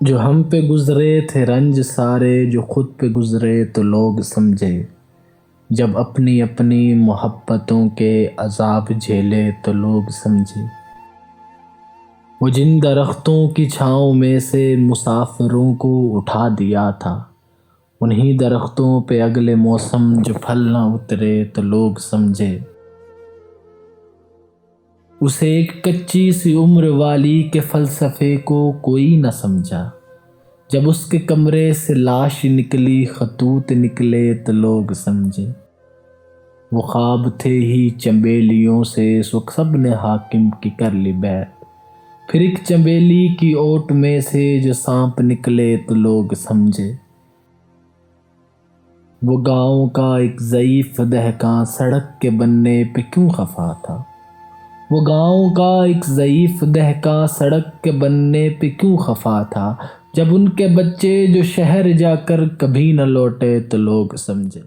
جو ہم پہ گزرے تھے رنج سارے، جو خود پہ گزرے تو لوگ سمجھے، جب اپنی اپنی محبتوں کے عذاب جھیلے تو لوگ سمجھے۔ وہ جن درختوں کی چھاؤں میں سے مسافروں کو اٹھا دیا تھا، انہی درختوں پہ اگلے موسم جو پھل نہ اترے تو لوگ سمجھے۔ اسے ایک کچی سی عمر والی کے فلسفے کو کوئی نہ سمجھا، جب اس کے کمرے سے لاش نکلی خطوط نکلے تو لوگ سمجھے۔ وہ خواب تھے ہی چنبیلیوں سے، سو سب نے حاکم کی کر لی بیعت، پھر ایک چنبیلی کی اوٹ میں سے جو سانپ نکلے تو لوگ سمجھے۔ وہ گاؤں کا ایک ضعیف دہقاں سڑک کے بننے پہ کیوں خفا تھا، وہ گاؤں کا ایک ضعیف دہقاں سڑک کے بننے پہ کیوں خفا تھا، جب ان کے بچے جو شہر جا کر کبھی نہ لوٹے تو لوگ سمجھے۔